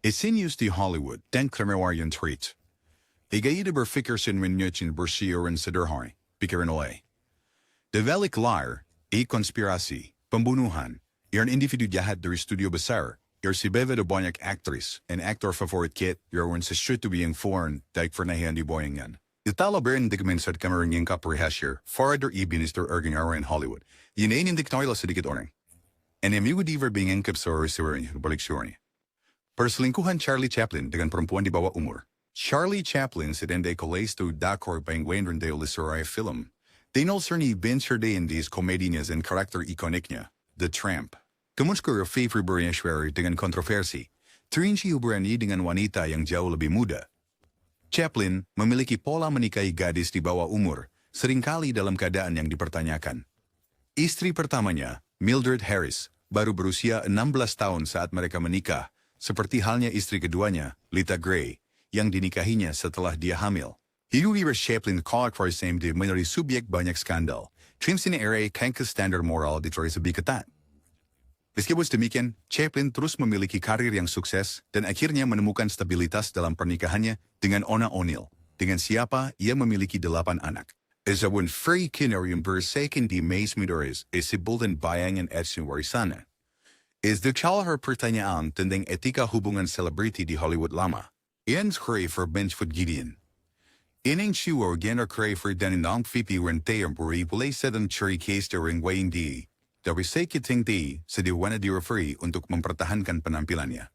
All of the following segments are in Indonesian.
Isinius di Hollywood, den Klimmerwarian treat. Igaida berfikirsin menyucin bersiuran sederhana, pikiran oleh. Develik liar, konspirasi, pembunuhan, yang individu jahat dari studio besar, si beva de banyak aktris, en aktor favorit kit, yang sesuatu yang foreign, daik vernahian di boyangan. Italo berin digmensad kamerang yang kaprihasir, farader minister erging in Hollywood, yinain hindi knoila sedikit orang. En amigo diver bingin kapsor siwarin, balik siwarin. Perselingkuhan Charlie Chaplin dengan perempuan di bawah umur. Charlie Chaplin sedang dekolesto dakor pengwenren de lisuraya film. Dinol serni bencerdein dis komedinya dan karakter ikoniknya, The Tramp. Kemunskur favor beriashwari dengan kontroversi. Terinci uberani dengan wanita yang jauh lebih muda. Chaplin memiliki pola menikahi gadis di bawah umur, seringkali dalam keadaan yang dipertanyakan. Istri pertamanya, Mildred Harris, baru berusia 16 tahun saat mereka menikah, seperti halnya istri keduanya, Lita Gray, yang dinikahinya setelah dia hamil. Hidup Chaplin karakter di menjadi subjek banyak skandal. Trimsin era kanker standar moral di lebih ketat. Meskipun demikian, Chaplin terus memiliki karir yang sukses dan akhirnya menemukan stabilitas dalam pernikahannya dengan Ona O'Neill, dengan siapa ia memiliki 8 anak. Isawun free kinarium bersakin di Maze Midores isibuldan bayangan at warisana. Is the chalahar pertanyaan tentang etika hubungan selebriti di Hollywood lama. Ian's Crafer Benchfoot Gideon. Ining Shuo Gander Crafer dan Nong Fipi Rentayang Buri Pulay Sedan Cherry Case during Weighing D. Dari Sekiting D sa diwana di referee untuk mempertahankan penampilannya.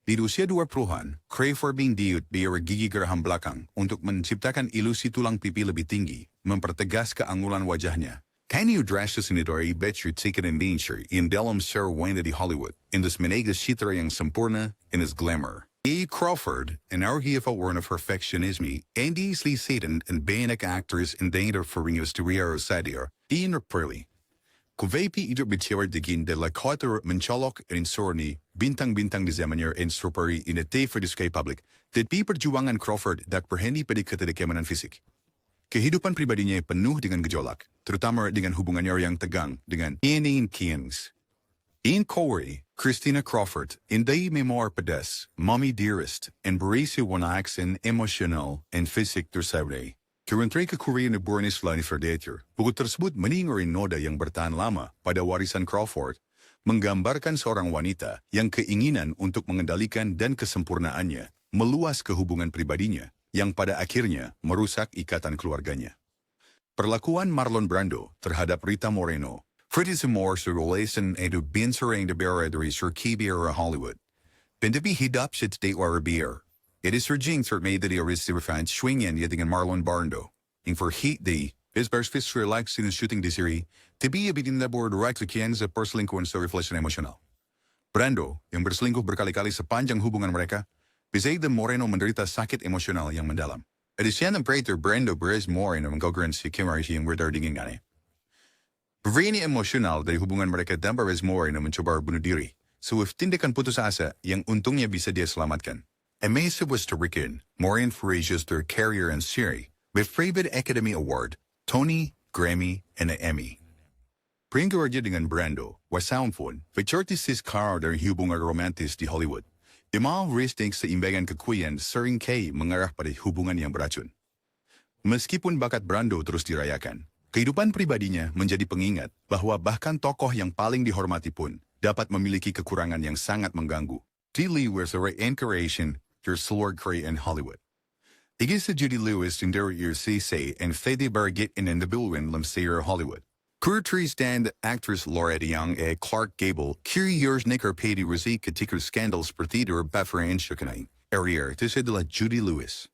Di usia 20-an, Crafer Bing Diut biar gigi geraham belakang untuk menciptakan ilusi tulang pipi lebih tinggi, mempertegas keanggulan wajahnya. Can you dress this in it or bet your ticket in danger in dalam Sir Wayne di Hollywood, in this menegas citra yang sempurna, in his glamour. Crawford, an argyful word of perfectionism, and easily Satan and banyak actors in danger for ringos to Rio Sadir, Ian Perley. Kuvepi ito bitiwar digin de la kauter mencholok in sorni, bintang-bintang di zamanyer in stroperi in a day for display public, that pi perjuangan Crawford dat perhendi pada ketidaknyamanan fisik. Kehidupan pribadinya penuh dengan gejolak, terutama dengan hubungannya yang tegang dengan Ian Keynes. Ian Corey, Christina Crawford, Inday Memoir Pedas, Mommy Dearest, and berisi wanaksin emosional and fisik tersabre. Kurentray ke Korea na Bornis Lani Ferdater, bukod tersebut meningorin noda yang bertahan lama pada warisan Crawford, menggambarkan seorang wanita yang keinginan untuk mengendalikan dan kesempurnaannya, meluas ke hubungan pribadinya, yang pada akhirnya merusak ikatan keluarganya. Perlakuan Marlon Brando terhadap Rita Moreno, Pretty Zamor sa relation edu binserang de bera dari Sir Kibiera Hollywood. Pindabi hidap siya today or beer. It is Sir Jing Sir made the arrested fan swingin yading Marlon Brando. In for heat day, his best fist relax in the shooting the series, to be a bit in the board right to kian sa perselingkuhan sa reflection emotional. Brando, yang berselingkuh berkali-kali sepanjang hubungan mereka, Bizay de Moreno menderita sakit emosional yang mendalam. Edisyan ng prater Brando Perez Moreno menggagaran si Kimari yang berdardingin gani. Berini emosional dari hubungan mereka dan Perez Moreno mencoba bunuh diri. So if tindakan putus asa yang untungnya bisa dia selamatkan. Amazed was to reckon, Maureen Farage's their career and series, with favorite Academy Award, Tony, Grammy, and an Emmy. Pringordia dengan Brando, was soundphone, featurtisis car dari hubungan romantis di Hollywood. Imal risting sa imbagan kekuyan sering kay mengarah pada hubungan yang beracun. Meskipun bakat Brando terus dirayakan, kehidupan pribadinya menjadi pengingat bahwa bahkan tokoh yang paling dihormati pun dapat memiliki kekurangan yang sangat mengganggu. Judy Lewis a reincarnation your Lord Cray in Hollywood. Igisa Judy Lewis in der year CC and Fede Bargit in the Bilwin Lamsayer Hollywood. Kurtries stand actress Loretta Young e Clark Gable, kiri years nicker pedi rezi ketika scandals pertidur bafrain shukanay. Arier, to say de la Judy Lewis.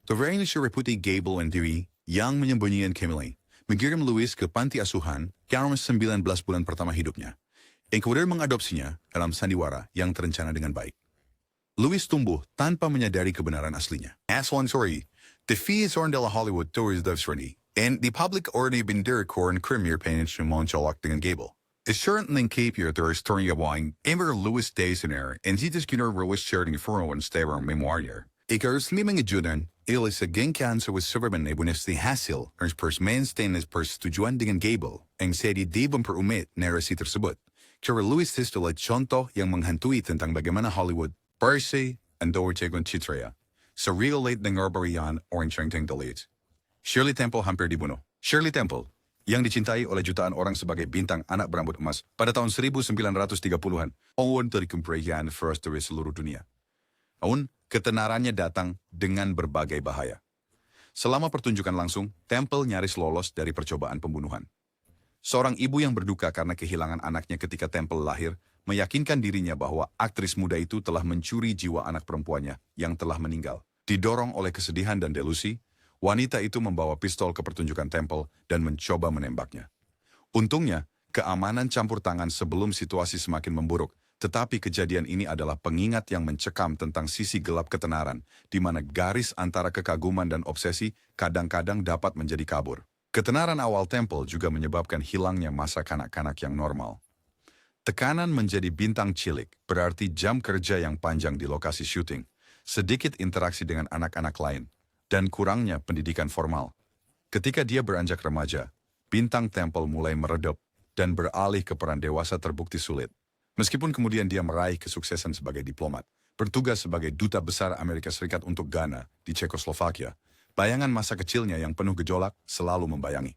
The various reputi Gable and Dewey, Young menyembunyikan Kimberly, mengirim Lewis ke panti asuhan, karena 19 bulan pertama hidupnya. Yang kemudian mengadopsinya dalam sandiwara yang terencana dengan baik. Lewis tumbuh tanpa menyadari kebenaran aslinya. As one story, the fees on de la Hollywood tours of Srini. And the public already been there and premier paints from Moncholok dengan Gable. It's certainly Cape here there is story of wine, Emer Lewis Days in air, and he just gonna Lewis sharing for one stay around memoir year. Ikars limang ajudan, il is a genkan so was Silverman e buenos the hasil, ers pers mainstain is pers tujuan dengan Gable, ang sedi dibon per umit na resiter sebut. Kira Lewis Tistola chonto yang menghantui tentang bagaimana Hollywood Percy and Dorchegon Chitrea. Sa real late ng Orbarian or Chengteng Dalit. Shirley Temple hampir dibunuh. Shirley Temple, yang dicintai oleh jutaan orang sebagai bintang anak berambut emas pada tahun 1930-an, awon dari kemprayan first dari seluruh dunia. Awon, ketenarannya datang dengan berbagai bahaya. Selama pertunjukan langsung, Temple nyaris lolos dari percobaan pembunuhan. Seorang ibu yang berduka karena kehilangan anaknya ketika Temple lahir, meyakinkan dirinya bahwa aktris muda itu telah mencuri jiwa anak perempuannya yang telah meninggal. Didorong oleh kesedihan dan delusi, wanita itu membawa pistol ke pertunjukan Temple dan mencoba menembaknya. Untungnya, keamanan campur tangan sebelum situasi semakin memburuk, tetapi kejadian ini adalah pengingat yang mencekam tentang sisi gelap ketenaran, di mana garis antara kekaguman dan obsesi kadang-kadang dapat menjadi kabur. Ketenaran awal Temple juga menyebabkan hilangnya masa kanak-kanak yang normal. Tekanan menjadi bintang cilik berarti jam kerja yang panjang di lokasi syuting, sedikit interaksi dengan anak-anak lain, dan kurangnya pendidikan formal. Ketika dia beranjak remaja, bintang Temple mulai meredup dan beralih ke peran dewasa terbukti sulit. Meskipun kemudian dia meraih kesuksesan sebagai diplomat, bertugas sebagai duta besar Amerika Serikat untuk Ghana di Cekoslovakia, bayangan masa kecilnya yang penuh gejolak selalu membayangi.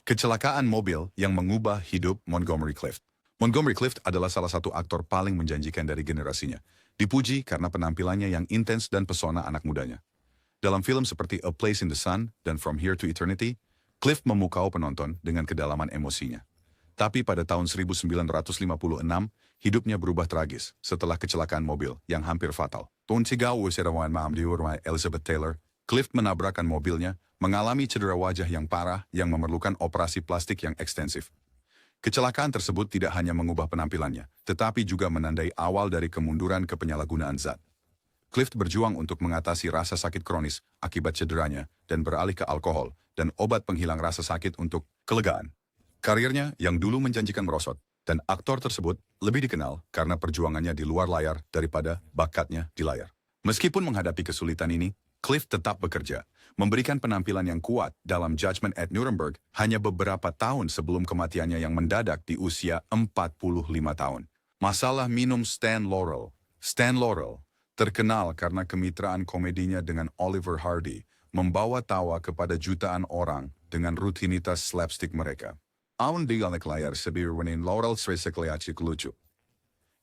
Kecelakaan mobil yang mengubah hidup Montgomery Clift. Montgomery Clift adalah salah satu aktor paling menjanjikan dari generasinya. Dipuji karena penampilannya yang intens dan pesona anak mudanya. Dalam film seperti A Place in the Sun dan From Here to Eternity, Clift memukau penonton dengan kedalaman emosinya. Tapi pada tahun 1956, hidupnya berubah tragis setelah kecelakaan mobil yang hampir fatal. Tahun 3 serawan maam di rumah Elizabeth Taylor, Clift menabrakkan mobilnya, mengalami cedera wajah yang parah yang memerlukan operasi plastik yang ekstensif. Kecelakaan tersebut tidak hanya mengubah penampilannya, tetapi juga menandai awal dari kemunduran ke penyalahgunaan zat. Clift berjuang untuk mengatasi rasa sakit kronis akibat cederanya dan beralih ke alkohol dan obat penghilang rasa sakit untuk kelegaan. Karirnya yang dulu menjanjikan merosot, dan aktor tersebut lebih dikenal karena perjuangannya di luar layar daripada bakatnya di layar. Meskipun menghadapi kesulitan ini, Clift tetap bekerja, memberikan penampilan yang kuat dalam Judgment at Nuremberg hanya beberapa tahun sebelum kematiannya yang mendadak di usia 45 tahun. Masalah minum Stan Laurel. Stan Laurel terkenal karena kemitraan komedinya dengan Oliver Hardy, membawa tawa kepada jutaan orang dengan rutinitas slapstick mereka. Aun di balik layar sebirwanin Laurel sekaliacik lucu.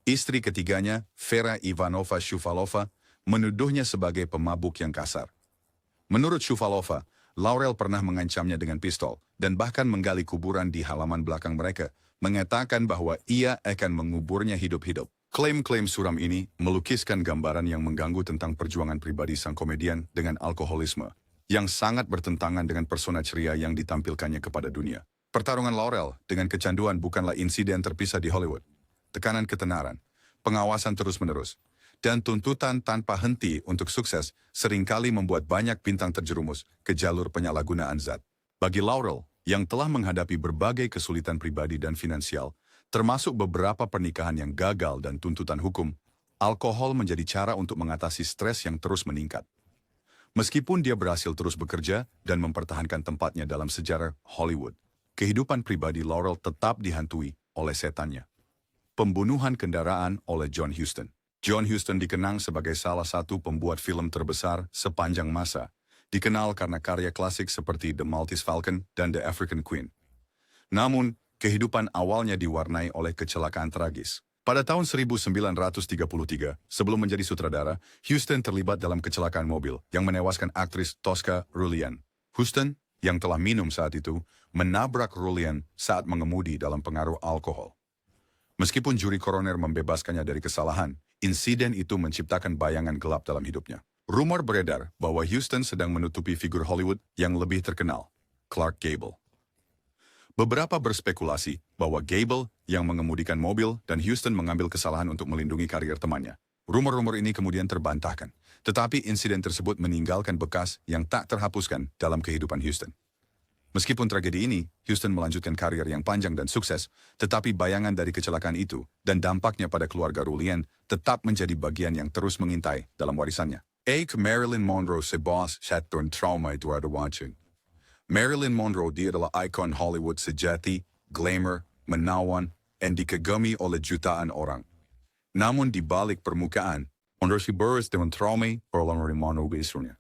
Istri ketiganya, Vera Ivanova Shuvalova, menuduhnya sebagai pemabuk yang kasar. Menurut Shuvalova, Laurel pernah mengancamnya dengan pistol dan bahkan menggali kuburan di halaman belakang mereka, mengatakan bahwa ia akan menguburnya hidup-hidup. Klaim-klaim suram ini melukiskan gambaran yang mengganggu tentang perjuangan pribadi sang komedian dengan alkoholisme, yang sangat bertentangan dengan persona ceria yang ditampilkannya kepada dunia. Pertarungan Laurel dengan kecanduan bukanlah insiden terpisah di Hollywood. Tekanan ketenaran, pengawasan terus-menerus, dan tuntutan tanpa henti untuk sukses seringkali membuat banyak bintang terjerumus ke jalur penyalahgunaan zat. Bagi Laurel, yang telah menghadapi berbagai kesulitan pribadi dan finansial, termasuk beberapa pernikahan yang gagal dan tuntutan hukum, alkohol menjadi cara untuk mengatasi stres yang terus meningkat. Meskipun dia berhasil terus bekerja dan mempertahankan tempatnya dalam sejarah Hollywood, kehidupan pribadi Laurel tetap dihantui oleh setannya. Pembunuhan kendaraan oleh John Huston. John Huston dikenang sebagai salah satu pembuat film terbesar sepanjang masa, dikenal karena karya klasik seperti The Maltese Falcon dan The African Queen. Namun, kehidupan awalnya diwarnai oleh kecelakaan tragis. Pada tahun 1933, sebelum menjadi sutradara, Huston terlibat dalam kecelakaan mobil yang menewaskan aktris Tosca Rulian. Huston, yang telah minum saat itu, menabrak Rulian saat mengemudi dalam pengaruh alkohol. Meskipun juri koroner membebaskannya dari kesalahan, insiden itu menciptakan bayangan gelap dalam hidupnya. Rumor beredar bahwa Huston sedang menutupi figur Hollywood yang lebih terkenal, Clark Gable. Beberapa berspekulasi bahwa Gable yang mengemudikan mobil dan Huston mengambil kesalahan untuk melindungi karier temannya. Rumor-rumor ini kemudian terbantahkan, tetapi insiden tersebut meninggalkan bekas yang tak terhapuskan dalam kehidupan Huston. Meskipun tragedi ini, Huston melanjutkan karier yang panjang dan sukses, tetapi bayangan dari kecelakaan itu dan dampaknya pada keluarga Rulian tetap menjadi bagian yang terus mengintai dalam warisannya. Marilyn Monroe sebas syatun trauma itu ada watching. Marilyn Monroe dia adalah ikon Hollywood sejati, glamour, menawan, dan dikagumi oleh jutaan orang. Namun di balik permukaan, Monroe si Burris dengan trauma pengalaman Monroe ke istrinya.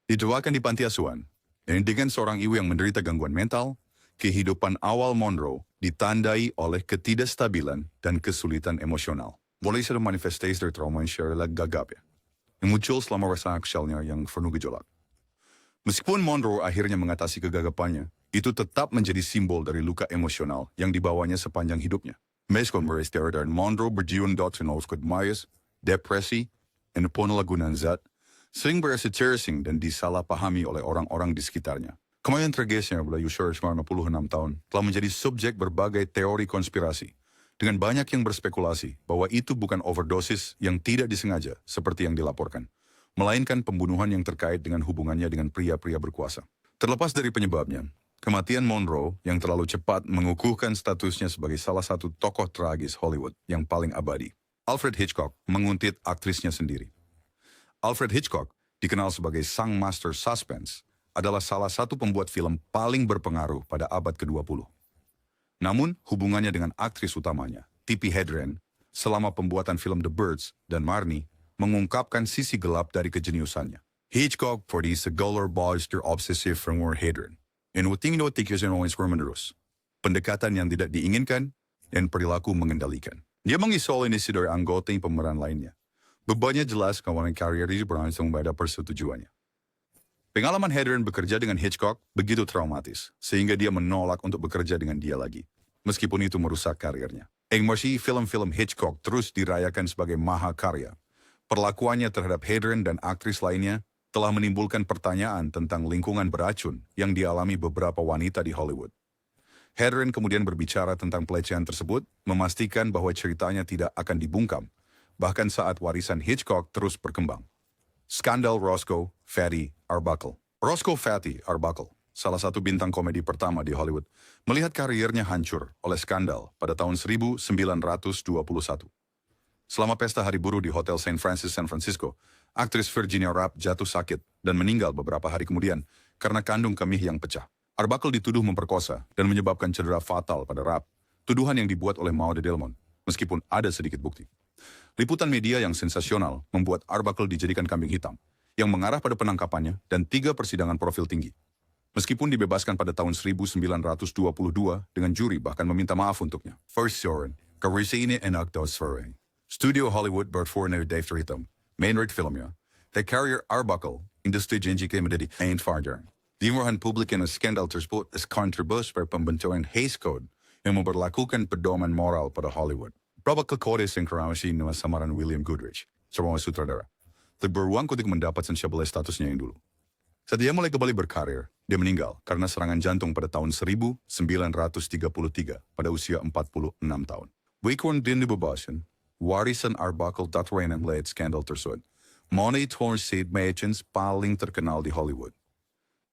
Dituakan di panti asuhan, dan dengan seorang ibu yang menderita gangguan mental, kehidupan awal Monroe ditandai oleh ketidakstabilan dan kesulitan emosional. Mulai dari manifestasi dari trauma yang secara gagap ya, yang muncul selama rasa akselnya yang penuh gejolak. Meskipun Monroe akhirnya mengatasi kegagapannya, itu tetap menjadi simbol dari luka emosional yang dibawanya sepanjang hidupnya. Meskipun dan Monroe berjuang dengan Myers, depresi, dan penyalahgunaan zat, sering berasa terasing dan disalahpahami oleh orang-orang di sekitarnya. Kematian tragisnya pada usia 56 tahun telah menjadi subjek berbagai teori konspirasi, dengan banyak yang berspekulasi bahwa itu bukan overdosis yang tidak disengaja seperti yang dilaporkan, melainkan pembunuhan yang terkait dengan hubungannya dengan pria-pria berkuasa. Terlepas dari penyebabnya, kematian Monroe yang terlalu cepat mengukuhkan statusnya sebagai salah satu tokoh tragis Hollywood yang paling abadi. Alfred Hitchcock menguntit aktrisnya sendiri. Alfred Hitchcock, dikenal sebagai sang master suspense, adalah salah satu pembuat film paling berpengaruh pada abad ke-20. Namun, hubungannya dengan aktris utamanya, Tippi Hedren, selama pembuatan film The Birds dan Marnie, mengungkapkan sisi gelap dari kejeniusannya. Hitchcock for the segolor boys ter obsessive from Hedren. En uting no tikisin always menerus. Pendekatan yang tidak diinginkan dan perilaku mengendalikan. Dia mengisolasi dari anggota yang pemeran lainnya. Bebannya jelas kawanan karir di berlangsung pada persetujuannya. Pengalaman Hedren bekerja dengan Hitchcock begitu traumatis, sehingga dia menolak untuk bekerja dengan dia lagi, meskipun itu merusak karirnya. Masih film-film Hitchcock terus dirayakan sebagai mahakarya. Perlakuannya terhadap Hedren dan aktris lainnya telah menimbulkan pertanyaan tentang lingkungan beracun yang dialami beberapa wanita di Hollywood. Hedren kemudian berbicara tentang pelecehan tersebut, memastikan bahwa ceritanya tidak akan dibungkam, bahkan saat warisan Hitchcock terus berkembang. Skandal Roscoe Fatty Arbuckle. Roscoe Fatty Arbuckle, salah satu bintang komedi pertama di Hollywood, melihat karirnya hancur oleh skandal pada tahun 1921. Selama pesta hari buruh di Hotel St. Francis, San Francisco, aktris Virginia Rapp jatuh sakit dan meninggal beberapa hari kemudian karena kandung kemih yang pecah. Arbuckle dituduh memperkosa dan menyebabkan cedera fatal pada Rapp, tuduhan yang dibuat oleh Mao de Delmont, meskipun ada sedikit bukti. Liputan media yang sensasional membuat Arbuckle dijadikan kambing hitam, yang mengarah pada penangkapannya dan 3 persidangan profil tinggi. Meskipun dibebaskan pada tahun 1922 dengan juri bahkan meminta maaf untuknya. First Soren, Karisine and Actos Soren. Studio Hollywood berforner Dave Tritum, main red filmnya, The Carrier Arbuckle, industri janji menjadi ain't farther. Dimurahan publik yang skandal tersebut is kontribus pada pembentukan Hays Code yang memperlakukan pedoman moral pada Hollywood. Berapa kode sinkronasi dengan samaran William Goodrich, seorang sutradara. Tapi beruang untuk mendapat sensibilitas statusnya yang dulu. Saat dia mulai kembali berkarir, dia meninggal karena serangan jantung pada tahun 1933 pada usia 46 tahun. Wikon din dibebasan, warisan Arbuckle Tatwain and Late skandal tersebut. Money Torn Seed Merchants paling terkenal di Hollywood.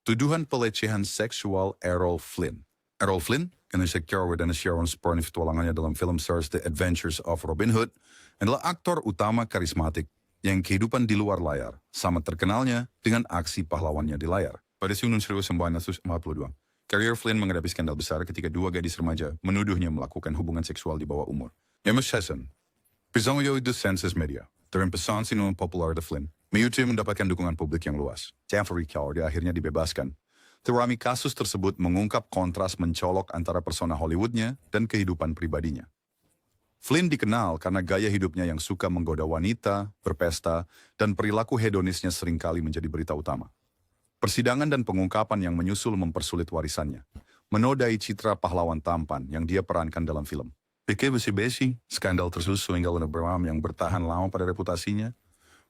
Tuduhan pelecehan seksual Errol Flynn. Errol Flynn, karena sektor dan Sharon Spurn petualangannya dalam film series The Adventures of Robin Hood, adalah aktor utama karismatik yang kehidupan di luar layar, sama terkenalnya dengan aksi pahlawannya di layar. Pada tahun 1942, karier Flynn menghadapi skandal besar ketika 2 gadis remaja menuduhnya melakukan hubungan seksual di bawah umur. Emma Chesson, Pisangyo do Census Media, terpesan sinun popular de Flynn, Mewtwo mendapatkan dukungan publik yang luas. Jeffrey Coward akhirnya dibebaskan. Terami kasus tersebut mengungkap kontras mencolok antara persona Hollywoodnya dan kehidupan pribadinya. Flynn dikenal karena gaya hidupnya yang suka menggoda wanita, berpesta, dan perilaku hedonisnya seringkali menjadi berita utama. Persidangan dan pengungkapan yang menyusul mempersulit warisannya, menodai citra pahlawan tampan yang dia perankan dalam film. Pikir besi-besi, skandal tersusul hingga Bram yang bertahan lama pada reputasinya,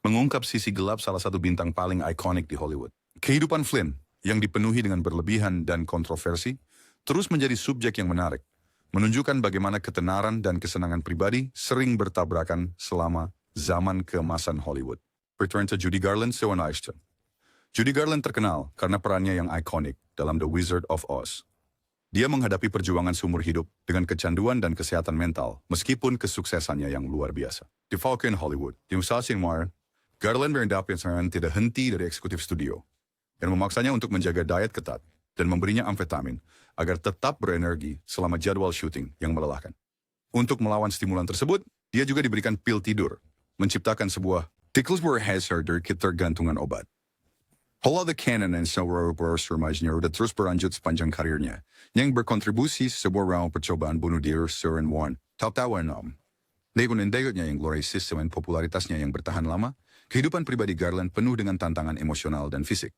mengungkap sisi gelap salah satu bintang paling ikonik di Hollywood. Kehidupan Flynn, yang dipenuhi dengan berlebihan dan kontroversi, terus menjadi subjek yang menarik, menunjukkan bagaimana ketenaran dan kesenangan pribadi sering bertabrakan selama zaman keemasan Hollywood. Return to Judy Garland, Sean Ashton. Judy Garland terkenal karena perannya yang ikonik dalam The Wizard of Oz. Dia menghadapi perjuangan seumur hidup dengan kecanduan dan kesehatan mental, meskipun kesuksesannya yang luar biasa. Di Falcon Hollywood, di usaha Sinwar, Garland mendapat serangan tidak henti dari eksekutif studio, dan memaksanya untuk menjaga diet ketat dan memberinya amfetamin agar tetap berenergi selama jadwal syuting yang melelahkan. Untuk melawan stimulan tersebut, dia juga diberikan pil tidur, menciptakan sebuah Tickles were hazard ketergantungan obat. Holo the Canon and Silver Bros remaja udah terus berlanjut sepanjang karirnya, yang berkontribusi sebuah percobaan bunuh diri Surin Warren, tahun 6. Dengan indahnya yang gloriosis dan popularitasnya yang bertahan lama, kehidupan pribadi Garland penuh dengan tantangan emosional dan fisik.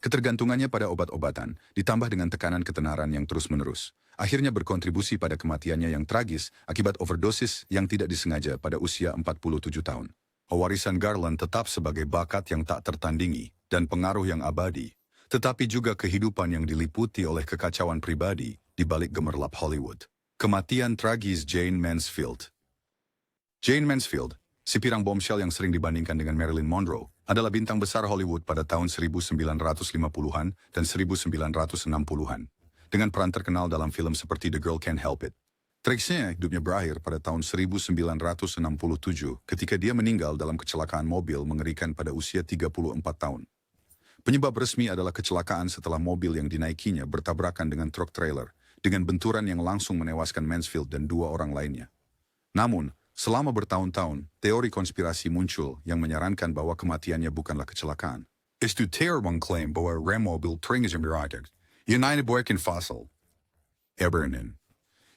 Ketergantungannya pada obat-obatan, ditambah dengan tekanan ketenaran yang terus-menerus, akhirnya berkontribusi pada kematiannya yang tragis akibat overdosis yang tidak disengaja pada usia 47 tahun. Warisan Garland tetap sebagai bakat yang tak tertandingi dan pengaruh yang abadi, tetapi juga kehidupan yang diliputi oleh kekacauan pribadi di balik gemerlap Hollywood. Kematian tragis Jayne Mansfield. Jayne Mansfield, si pirang bombshell yang sering dibandingkan dengan Marilyn Monroe, adalah bintang besar Hollywood pada tahun 1950-an dan 1960-an, dengan peran terkenal dalam film seperti The Girl Can't Help It. Tragisnya hidupnya berakhir pada tahun 1967 ketika dia meninggal dalam kecelakaan mobil mengerikan pada usia 34 tahun. Penyebab resmi adalah kecelakaan setelah mobil yang dinaikinya bertabrakan dengan truk trailer, dengan benturan yang langsung menewaskan Mansfield dan 2 orang lainnya. Namun, selama bertahun-tahun, teori konspirasi muncul yang menyarankan bahwa kematiannya bukanlah kecelakaan. Itu terbang klaim bahwa rem mobil terinjak berakhir. United Boykin Fossil. Ebernin.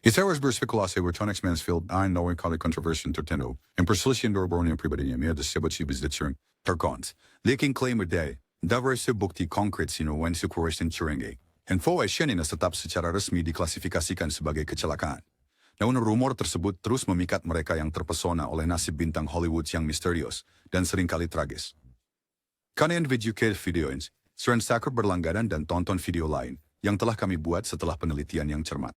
Iteras berspekulasi bahwa Tonex Mansfield ay naway kali kontroversi tertentu, yang perselisihan dorbornya pribadinya may disebut sibis ditsering terkons. Leaking claim day, dapat bukti konkret sinuwan si kuresin Turinge. Info ay siya tetap secara resmi diklasifikasikan sebagai kecelakaan. Namun rumor tersebut terus memikat mereka yang terpesona oleh nasib bintang Hollywood yang misterius dan seringkali tragis. Kalian video videoins, seren sakit berlangganan dan tonton video lain yang telah kami buat setelah penelitian yang cermat.